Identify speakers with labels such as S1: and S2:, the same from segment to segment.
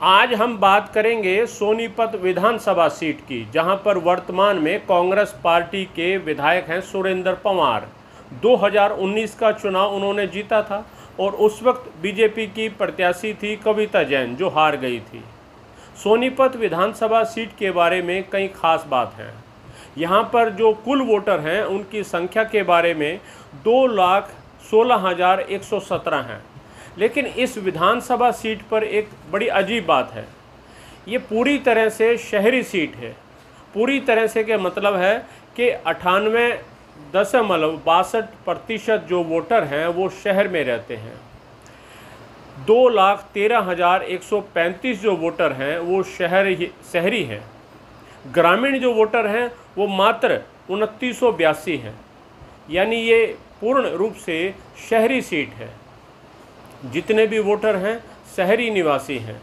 S1: आज हम बात करेंगे सोनीपत विधानसभा सीट की, जहां पर वर्तमान में कांग्रेस पार्टी के विधायक हैं सुरेंद्र पंवार। 2019 का चुनाव उन्होंने जीता था और उस वक्त बीजेपी की प्रत्याशी थी कविता जैन, जो हार गई थी। सोनीपत विधानसभा सीट के बारे में कई खास बात हैं। यहाँ पर जो कुल वोटर हैं उनकी संख्या के बारे में 2,16,117 हैं। लेकिन इस विधानसभा सीट पर एक बड़ी अजीब बात है, ये पूरी तरह से शहरी सीट है। पूरी तरह से के मतलब है कि 98.62% जो वोटर हैं वो शहर में रहते हैं। 2,13,135 जो वोटर हैं वो शहरी हैं। ग्रामीण जो वोटर हैं वो मात्र 2982 हैं। यानी ये पूर्ण रूप से शहरी सीट है। जितने भी वोटर हैं शहरी निवासी हैं।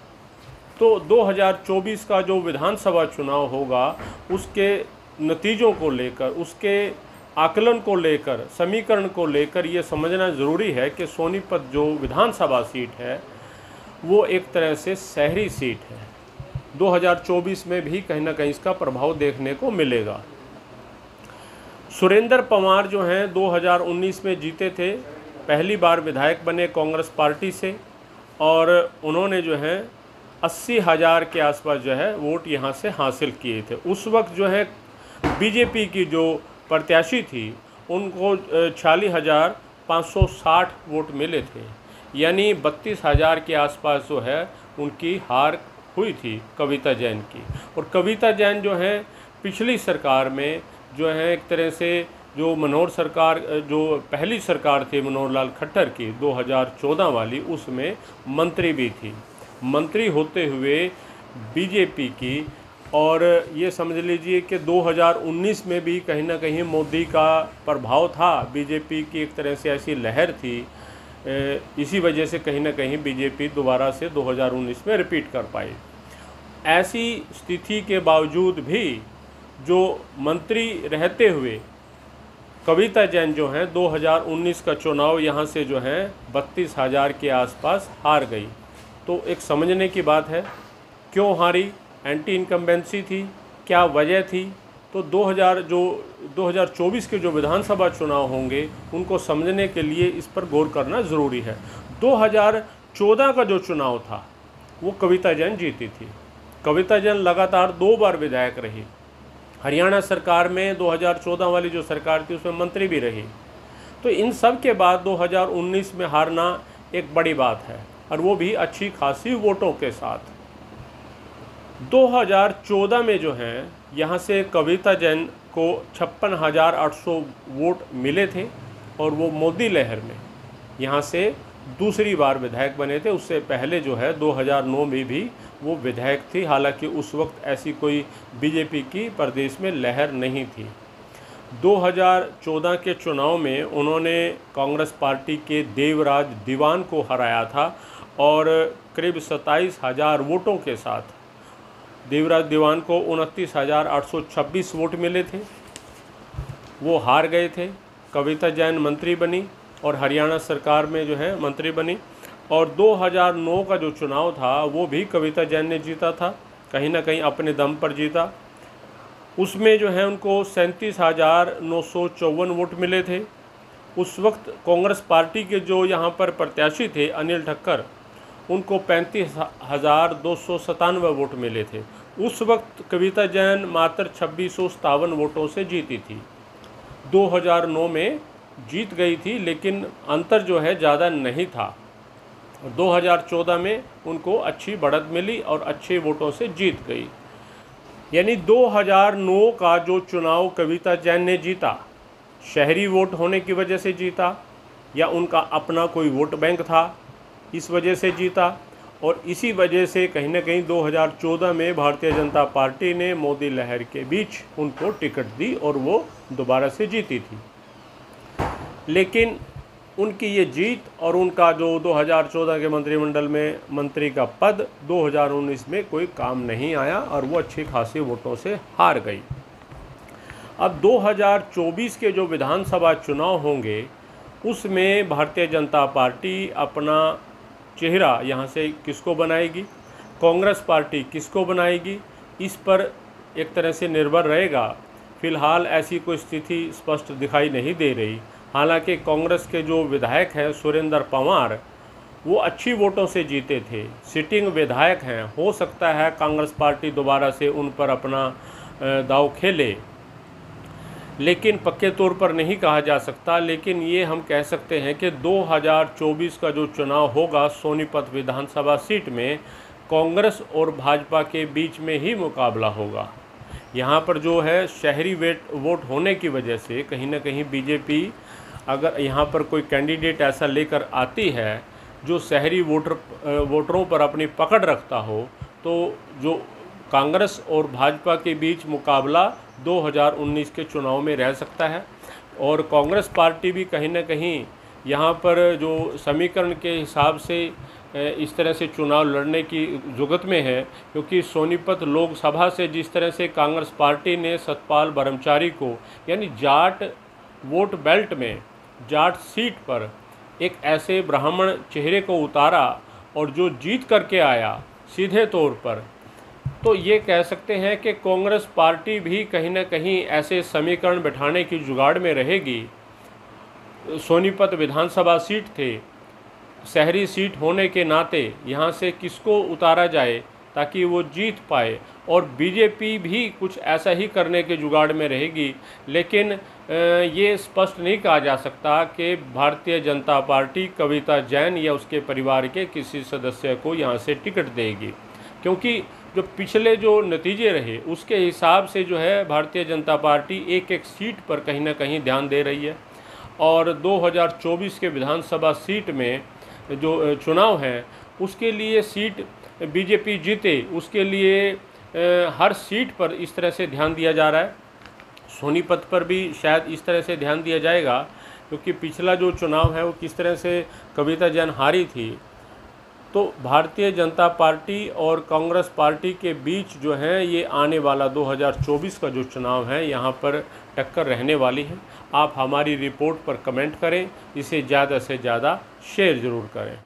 S1: तो 2024 का जो विधानसभा चुनाव होगा उसके नतीजों को लेकर, उसके आकलन को लेकर, समीकरण को लेकर ये समझना ज़रूरी है कि सोनीपत जो विधानसभा सीट है वो एक तरह से शहरी सीट है। 2024 में भी कहीं ना कहीं इसका प्रभाव देखने को मिलेगा। सुरेंद्र पंवार जो हैं 2019 में जीते थे, पहली बार विधायक बने कांग्रेस पार्टी से, और उन्होंने जो है 80,000 के आसपास जो है वोट यहाँ से हासिल किए थे। उस वक्त जो है बीजेपी की जो प्रत्याशी थी उनको 46,560 वोट मिले थे। यानी 32,000 के आसपास जो है उनकी हार हुई थी कविता जैन की। और कविता जैन जो है पिछली सरकार में जो है एक तरह से जो मनोहर सरकार, जो पहली सरकार थी मनोहर लाल खट्टर की 2014 वाली, उसमें मंत्री भी थी। मंत्री होते हुए बीजेपी की, और ये समझ लीजिए कि 2019 में भी कहीं ना कहीं मोदी का प्रभाव था। बीजेपी की एक तरह से ऐसी लहर थी, इसी वजह से कहीं ना कहीं बीजेपी दोबारा से 2019 में रिपीट कर पाई। ऐसी स्थिति के बावजूद भी जो मंत्री रहते हुए कविता जैन जो हैं 2019 का चुनाव यहाँ से जो है 32,000 के आसपास हार गई। तो एक समझने की बात है, क्यों हारी? एंटी इनकम्बेंसी थी, क्या वजह थी? तो 2024 के जो विधानसभा चुनाव होंगे उनको समझने के लिए इस पर गौर करना ज़रूरी है। 2014 का जो चुनाव था वो कविता जैन जीती थी। कविता जैन लगातार 2 बार विधायक रही। हरियाणा सरकार में 2014 वाली जो सरकार थी उसमें मंत्री भी रही। तो इन सब के बाद 2019 में हारना एक बड़ी बात है, और वो भी अच्छी खासी वोटों के साथ। 2014 में जो है यहाँ से कविता जैन को 56,800 वोट मिले थे, और वो मोदी लहर में यहाँ से दूसरी बार विधायक बने थे। उससे पहले जो है 2009 में भी वो विधायक थी, हालांकि उस वक्त ऐसी कोई बीजेपी की प्रदेश में लहर नहीं थी। 2014 के चुनाव में उन्होंने कांग्रेस पार्टी के देवराज दीवान को हराया था, और करीब 27,000 वोटों के साथ देवराज दीवान को 29,826 वोट मिले थे। वो हार गए थे। कविता जैन मंत्री बनी और हरियाणा सरकार में जो है मंत्री बनी। और 2009 का जो चुनाव था वो भी कविता जैन ने जीता था, कहीं ना कहीं अपने दम पर जीता। उसमें जो है उनको 37,954 वोट मिले थे। उस वक्त कांग्रेस पार्टी के जो यहाँ पर प्रत्याशी थे अनिल ठक्कर, उनको 35,297 वोट मिले थे। उस वक्त कविता जैन मात्र 2,657 वोटों से जीती थी। 2009 में जीत गई थी, लेकिन अंतर जो है ज़्यादा नहीं था। 2014 में उनको अच्छी बढ़त मिली और अच्छे वोटों से जीत गई। यानी 2009 का जो चुनाव कविता जैन ने जीता, शहरी वोट होने की वजह से जीता, या उनका अपना कोई वोट बैंक था इस वजह से जीता, और इसी वजह से कहीं ना कहीं 2014 में भारतीय जनता पार्टी ने मोदी लहर के बीच उनको टिकट दी और वो दोबारा से जीती थी। लेकिन उनकी ये जीत और उनका जो 2014 के मंत्रिमंडल में मंत्री का पद 2019 में कोई काम नहीं आया, और वो अच्छी खासी वोटों से हार गई। अब 2024 के जो विधानसभा चुनाव होंगे उसमें भारतीय जनता पार्टी अपना चेहरा यहाँ से किसको बनाएगी? कांग्रेस पार्टी किसको बनाएगी, इस पर एक तरह से निर्भर रहेगा। फिलहाल ऐसी कोई स्थिति स्पष्ट दिखाई नहीं दे रही। हालांकि कांग्रेस के जो विधायक हैं सुरेंद्र पंवार, वो अच्छी वोटों से जीते थे, सिटिंग विधायक हैं। हो सकता है कांग्रेस पार्टी दोबारा से उन पर अपना दांव खेले, लेकिन पक्के तौर पर नहीं कहा जा सकता। लेकिन ये हम कह सकते हैं कि 2024 का जो चुनाव होगा सोनीपत विधानसभा सीट में, कांग्रेस और भाजपा के बीच में ही मुकाबला होगा। यहाँ पर जो है शहरी वोट होने की वजह से कहीं ना कहीं बीजेपी अगर यहाँ पर कोई कैंडिडेट ऐसा लेकर आती है जो शहरी वोटरों पर अपनी पकड़ रखता हो, तो जो कांग्रेस और भाजपा के बीच मुकाबला 2019 के चुनाव में रह सकता है। और कांग्रेस पार्टी भी कहीं ना कहीं यहाँ पर जो समीकरण के हिसाब से इस तरह से चुनाव लड़ने की जुगत में है, क्योंकि सोनीपत लोकसभा से जिस तरह से कांग्रेस पार्टी ने सतपाल ब्रह्मचारी को, यानी जाट वोट बेल्ट में जाट सीट पर एक ऐसे ब्राह्मण चेहरे को उतारा और जो जीत करके आया सीधे तौर पर, तो ये कह सकते हैं कि कांग्रेस पार्टी भी कहीं ना कहीं ऐसे समीकरण बिठाने की जुगाड़ में रहेगी। सोनीपत विधानसभा सीट थे, शहरी सीट होने के नाते यहाँ से किसको उतारा जाए ताकि वो जीत पाए, और बीजेपी भी कुछ ऐसा ही करने के जुगाड़ में रहेगी। लेकिन ये स्पष्ट नहीं कहा जा सकता कि भारतीय जनता पार्टी कविता जैन या उसके परिवार के किसी सदस्य को यहाँ से टिकट देगी, क्योंकि जो पिछले जो नतीजे रहे उसके हिसाब से जो है भारतीय जनता पार्टी एक एक सीट पर कहीं ना कहीं ध्यान दे रही है। और 2024 के विधानसभा सीट में जो चुनाव है उसके लिए सीट बीजेपी जीते, उसके लिए हर सीट पर इस तरह से ध्यान दिया जा रहा है। सोनीपत पर भी शायद इस तरह से ध्यान दिया जाएगा, क्योंकि पिछला जो चुनाव है वो किस तरह से कविता जैन हारी थी। तो भारतीय जनता पार्टी और कांग्रेस पार्टी के बीच जो है ये आने वाला 2024 का जो चुनाव है यहाँ पर टक्कर रहने वाली है। आप हमारी रिपोर्ट पर कमेंट करें, इसे ज़्यादा से ज़्यादा शेयर ज़रूर करें।